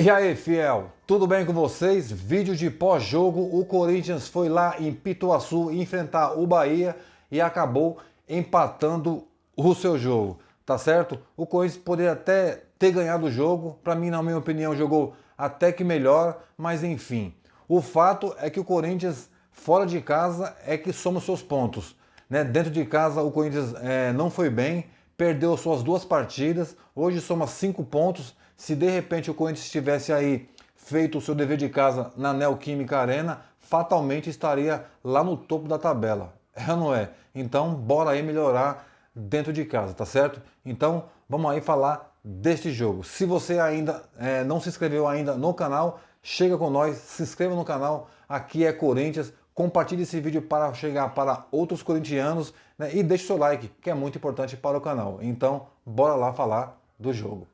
E aí, fiel, tudo bem com vocês? Vídeo de pós-jogo, o Corinthians foi lá em Pituaçu enfrentar o Bahia e acabou empatando o seu jogo, tá certo? O Corinthians poderia até ter ganhado o jogo, para mim, na minha opinião, jogou até que melhor, mas enfim. O fato é que o Corinthians, fora de casa, é que soma os seus pontos, né? Dentro de casa, o Corinthians não foi bem, perdeu suas duas partidas, hoje soma 5 pontos. Se de repente o Corinthians tivesse aí feito o seu dever de casa na Neoquímica Arena, fatalmente estaria lá no topo da tabela. É ou não é? Então, bora aí melhorar dentro de casa, tá certo? Então, vamos aí falar deste jogo. Se você ainda não se inscreveu ainda no canal, chega com nós, se inscreva no canal. Aqui é Corinthians. Compartilhe esse vídeo para chegar para outros corintianos, né? E deixe seu like, que é muito importante para o canal. Então, bora lá falar do jogo.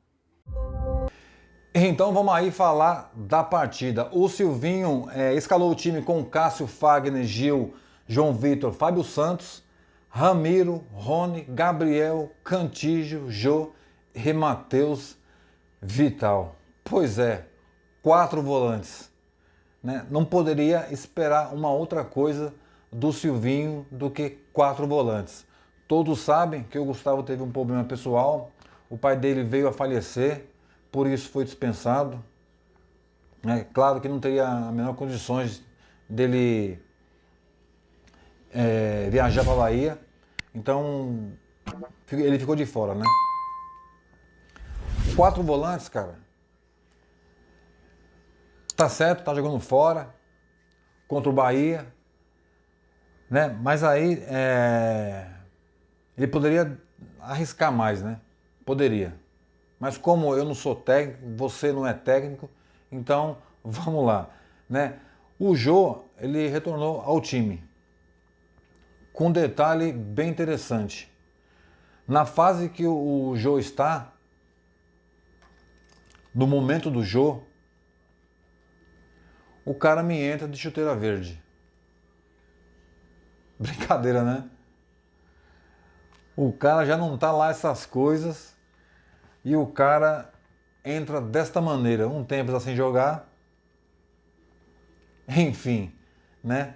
Então vamos aí falar da partida. O Silvinho escalou o time com Cássio, Fagner, Gil, João Vitor, Fábio Santos, Ramiro, Rony, Gabriel, Cantígio, Jô e Matheus Vital. Pois é, 4 volantes, né? Não poderia esperar uma outra coisa do Silvinho do que 4 volantes. Todos sabem que o Gustavo teve um problema pessoal, o pai dele veio a falecer, por isso foi dispensado. Claro que não teria a menor condições dele viajar para a Bahia, então ele ficou de fora, né? 4 volantes, cara, tá certo, tá jogando fora contra o Bahia, né? Mas aí ele poderia arriscar mais, né? Poderia. Mas como eu não sou técnico, você não é técnico, então vamos lá, né? O Jô, ele retornou ao time com um detalhe bem interessante. Na fase que o Jô está, no momento do Jô, o cara me entra de chuteira verde. Brincadeira, né? O cara já não tá lá essas coisas e o cara entra desta maneira, um tempo assim sem jogar. Enfim, né?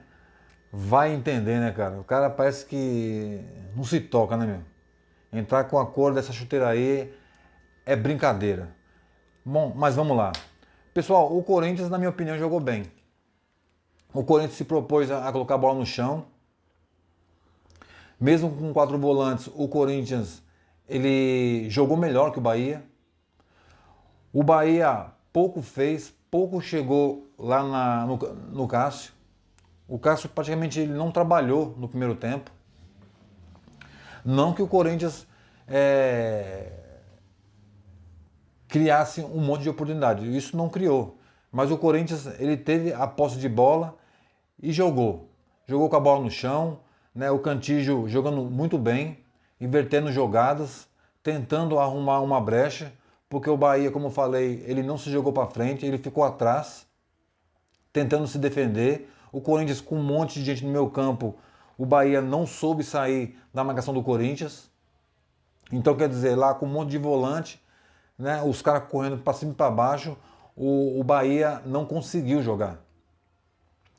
Vai entender, né, cara? O cara parece que não se toca, né, meu? Entrar com a cor dessa chuteira aí é brincadeira. Bom, mas vamos lá. Pessoal, o Corinthians, na minha opinião, jogou bem. O Corinthians se propôs a colocar a bola no chão. Mesmo com 4 volantes, o Corinthians ele jogou melhor que o Bahia. O Bahia pouco fez, pouco chegou lá no Cássio. O Cássio praticamente ele não trabalhou no primeiro tempo. Não que o Corinthians criasse um monte de oportunidade. Isso não criou. Mas o Corinthians ele teve a posse de bola e jogou. Jogou com a bola no chão, né? O Cantígio jogando muito bem, invertendo jogadas, tentando arrumar uma brecha, porque o Bahia, como eu falei, ele não se jogou para frente, ele ficou atrás, tentando se defender. O Corinthians com um monte de gente no meio campo, o Bahia não soube sair da marcação do Corinthians. Então quer dizer, lá com um monte de volante, né, os caras correndo para cima e para baixo, o Bahia não conseguiu jogar.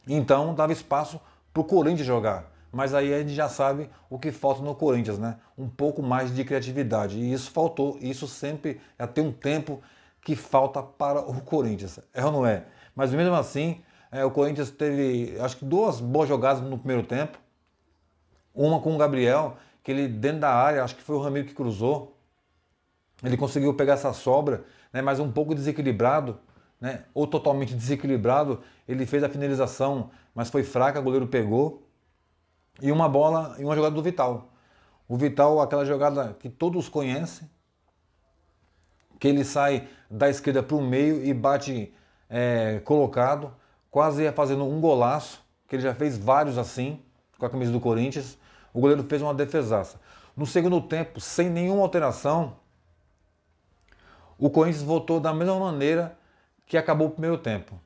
Então dava espaço para o Corinthians jogar. Mas aí a gente já sabe o que falta no Corinthians, né? Um pouco mais de criatividade. E isso faltou. Isso sempre já tem um tempo que falta para o Corinthians. É ou não é? Mas mesmo assim, o Corinthians teve, acho que 2 boas jogadas no primeiro tempo. Uma com o Gabriel, que ele dentro da área, acho que foi o Ramiro que cruzou. Ele conseguiu pegar essa sobra, né? Mas um pouco desequilibrado, né? Ou totalmente desequilibrado. Ele fez a finalização, mas foi fraca, o goleiro pegou. E uma bola e uma jogada do Vital. O Vital, aquela jogada que todos conhecem, que ele sai da esquerda para o meio e bate colocado, quase ia fazendo um golaço, que ele já fez vários assim, com a camisa do Corinthians. O goleiro fez uma defesaça. No segundo tempo, sem nenhuma alteração, o Corinthians voltou da mesma maneira que acabou o primeiro tempo,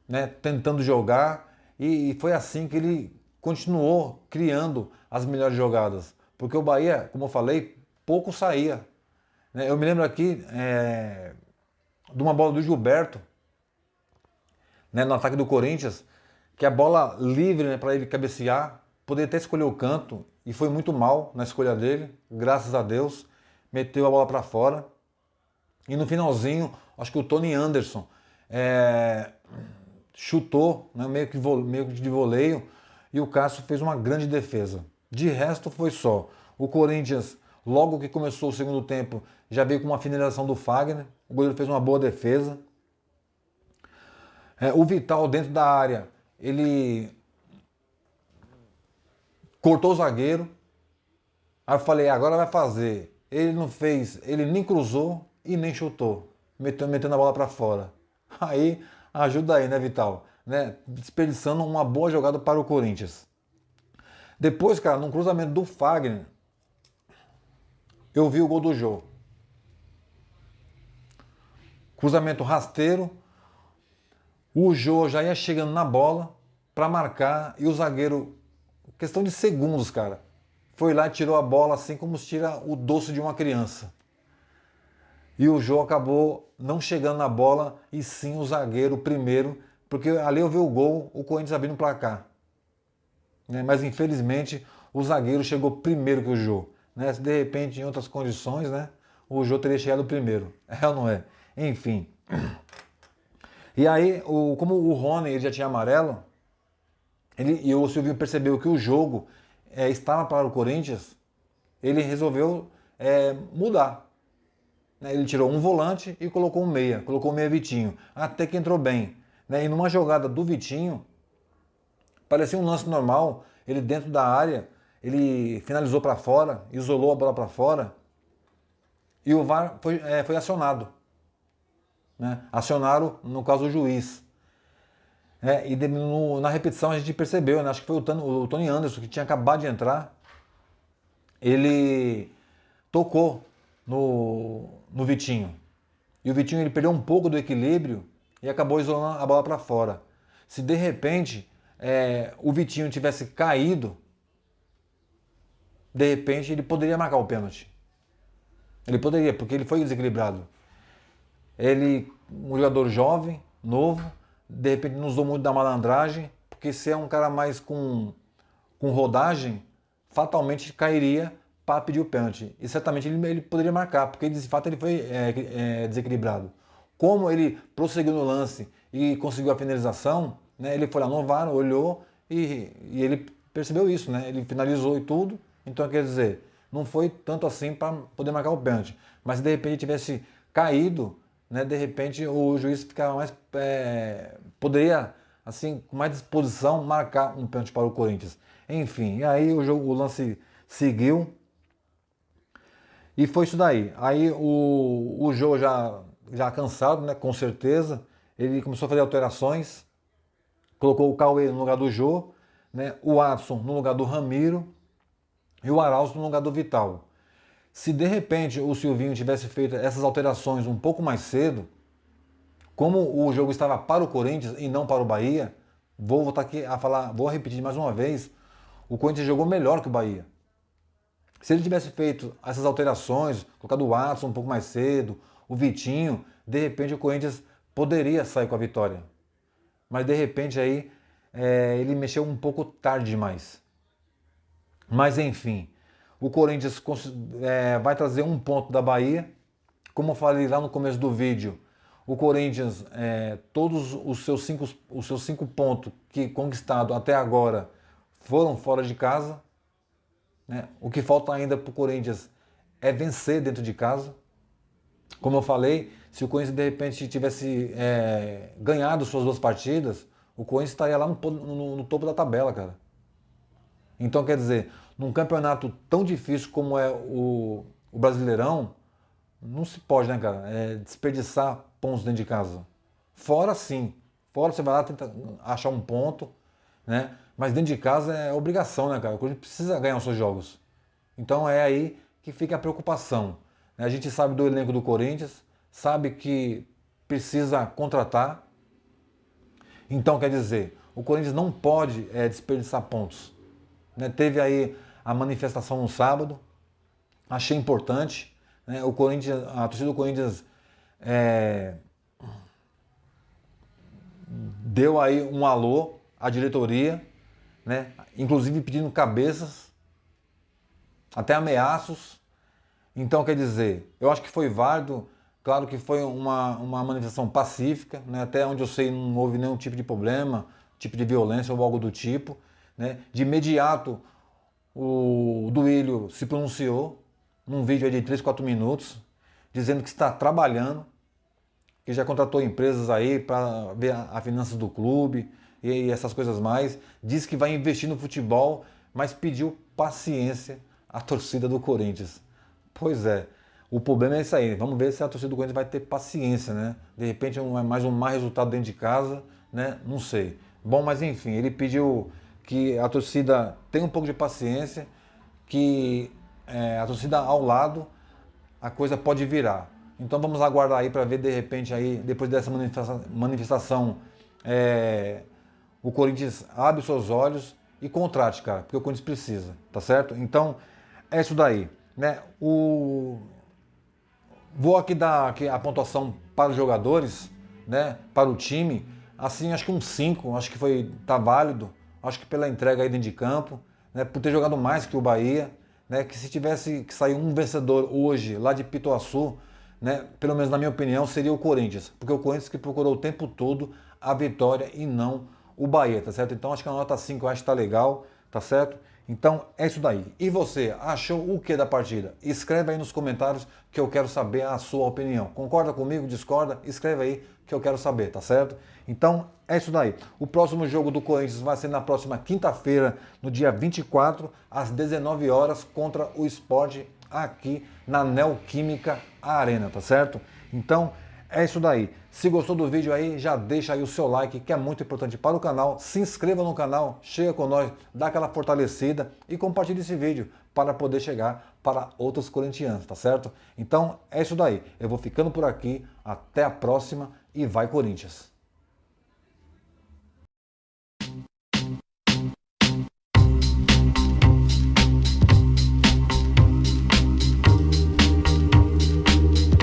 né? Tentando jogar, e foi assim que ele continuou criando as melhores jogadas, porque o Bahia, como eu falei, pouco saía, né? Eu me lembro aqui de uma bola do Gilberto, né, no ataque do Corinthians, que a bola livre, né, para ele cabecear, poderia até escolher o canto, e foi muito mal na escolha dele, graças a Deus, meteu a bola para fora. E no finalzinho, acho que o Tony Anderson chutou, né, meio que de voleio, e o Cássio fez uma grande defesa. De resto foi só. O Corinthians, logo que começou o segundo tempo, já veio com uma finalização do Fagner, o goleiro fez uma boa defesa. O Vital dentro da área, ele cortou o zagueiro. Aí eu falei, agora vai fazer. Ele não fez, ele nem cruzou e nem chutou, metendo a bola para fora. Aí, ajuda aí, né, Vital? Né? Desperdiçando uma boa jogada para o Corinthians. Depois, cara, num cruzamento do Fagner, eu vi o gol do Jô. Cruzamento rasteiro, o Jô já ia chegando na bola para marcar e o zagueiro, questão de segundos, cara, foi lá e tirou a bola assim como se tira o doce de uma criança. E o Jô acabou não chegando na bola e sim o zagueiro primeiro, porque ali eu vi o gol, o Corinthians abrindo o placar. Mas infelizmente o zagueiro chegou primeiro que o Jô. Se de repente em outras condições, né, o Jô teria chegado primeiro. É ou não é? Enfim. E aí, como o Rony ele já tinha amarelo, e o Silvinho percebeu que o jogo estava para o Corinthians, ele resolveu mudar. Ele tirou um volante e colocou um meia. Colocou o meia Vitinho. Até que entrou bem. E numa jogada do Vitinho, parecia um lance normal. Ele dentro da área, ele finalizou para fora, isolou a bola para fora. E o VAR foi acionado. Acionaram, no caso, o juiz. Na repetição a gente percebeu, acho que foi o Tony Anderson, que tinha acabado de entrar. Ele tocou no Vitinho. E o Vitinho ele perdeu um pouco do equilíbrio e acabou isolando a bola para fora. Se de repente o Vitinho tivesse caído, de repente ele poderia marcar o pênalti. Ele poderia, porque ele foi desequilibrado. Ele, um jogador jovem, novo, de repente não usou muito da malandragem, porque se é um cara mais com rodagem, fatalmente cairia para pedir o pênalti. E certamente ele poderia marcar, porque de fato ele foi desequilibrado. Como ele prosseguiu no lance e conseguiu a finalização, ele foi lá no VAR, olhou e ele percebeu isso, ele finalizou e tudo. Então quer dizer, não foi tanto assim para poder marcar o pênalti. Mas se de repente ele tivesse caído, de repente o juiz ficava mais, poderia, assim, com mais disposição, marcar um pênalti para o Corinthians. Enfim, e aí o lance seguiu. E foi isso daí. Aí o Jô já cansado, com certeza, ele começou a fazer alterações, colocou o Cauê no lugar do Jô, o Adson no lugar do Ramiro e o Araújo no lugar do Vital. Se de repente o Silvinho tivesse feito essas alterações um pouco mais cedo, como o jogo estava para o Corinthians e não para o Bahia, vou voltar aqui a falar, vou repetir mais uma vez, o Corinthians jogou melhor que o Bahia. Se ele tivesse feito essas alterações, colocado o Watson um pouco mais cedo, o Vitinho, de repente o Corinthians poderia sair com a vitória. Mas de repente aí ele mexeu um pouco tarde demais. Mas enfim, o Corinthians vai trazer um ponto da Bahia. Como eu falei lá no começo do vídeo, o Corinthians, todos os seus cinco pontos que conquistado até agora foram fora de casa. O que falta ainda para o Corinthians é vencer dentro de casa. Como eu falei, se o Corinthians de repente tivesse ganhado suas duas partidas, o Corinthians estaria lá no topo da tabela, cara. Então quer dizer, num campeonato tão difícil como é o Brasileirão, não se pode, cara, desperdiçar pontos dentro de casa. Fora sim, fora você vai lá tentar achar um ponto, mas dentro de casa é obrigação, cara? O Corinthians precisa ganhar os seus jogos. Então é aí que fica a preocupação. A gente sabe do elenco do Corinthians, sabe que precisa contratar. Então quer dizer, o Corinthians não pode desperdiçar pontos. Teve aí a manifestação no sábado, achei importante. O Corinthians, a torcida do Corinthians deu aí um alô à diretoria, né? Inclusive pedindo cabeças, até ameaços. Então, quer dizer, eu acho que foi válido, claro que foi uma manifestação pacífica, né? Até onde eu sei não houve nenhum tipo de problema, tipo de violência ou algo do tipo, né? De imediato, o Duílio se pronunciou num vídeo aí de 3, 4 minutos, dizendo que está trabalhando, que já contratou empresas aí para ver a finanças do clube e essas coisas mais. Diz que vai investir no futebol, mas pediu paciência à torcida do Corinthians. Pois é, o problema é isso aí. Vamos ver se a torcida do Corinthians vai ter paciência, né? De repente mais um mau resultado dentro de casa, né? Não sei. Bom, mas enfim, ele pediu que a torcida tenha um pouco de paciência, que a torcida ao lado a coisa pode virar. Então vamos aguardar aí para ver de repente aí, depois dessa manifestação, o Corinthians abre os seus olhos e contrate, cara, porque o Corinthians precisa, tá certo? Então é isso daí, né? Vou aqui dar aqui a pontuação para os jogadores, né? Para o time, assim acho que um 5, acho que tá válido, acho que pela entrega aí dentro de campo, né? Por ter jogado mais que o Bahia, né? Que se tivesse que sair um vencedor hoje lá de Pituaçu, né? Pelo menos na minha opinião seria o Corinthians, porque o Corinthians que procurou o tempo todo a vitória e não o Bahia, tá certo? Então acho que a nota 5 eu acho que tá legal, tá certo? Então é isso daí. E você, achou o que da partida? Escreve aí nos comentários que eu quero saber a sua opinião. Concorda comigo? Discorda? Escreve aí que eu quero saber, tá certo? Então é isso daí. O próximo jogo do Corinthians vai ser na próxima quinta-feira, no dia 24, às 19 horas, contra o Sport aqui na Neoquímica Arena, tá certo? Então é isso daí. Se gostou do vídeo aí, já deixa aí o seu like, que é muito importante para o canal. Se inscreva no canal, chega com nós, dá aquela fortalecida e compartilhe esse vídeo para poder chegar para outros corintianos, tá certo? Então é isso daí. Eu vou ficando por aqui, até a próxima e vai Corinthians!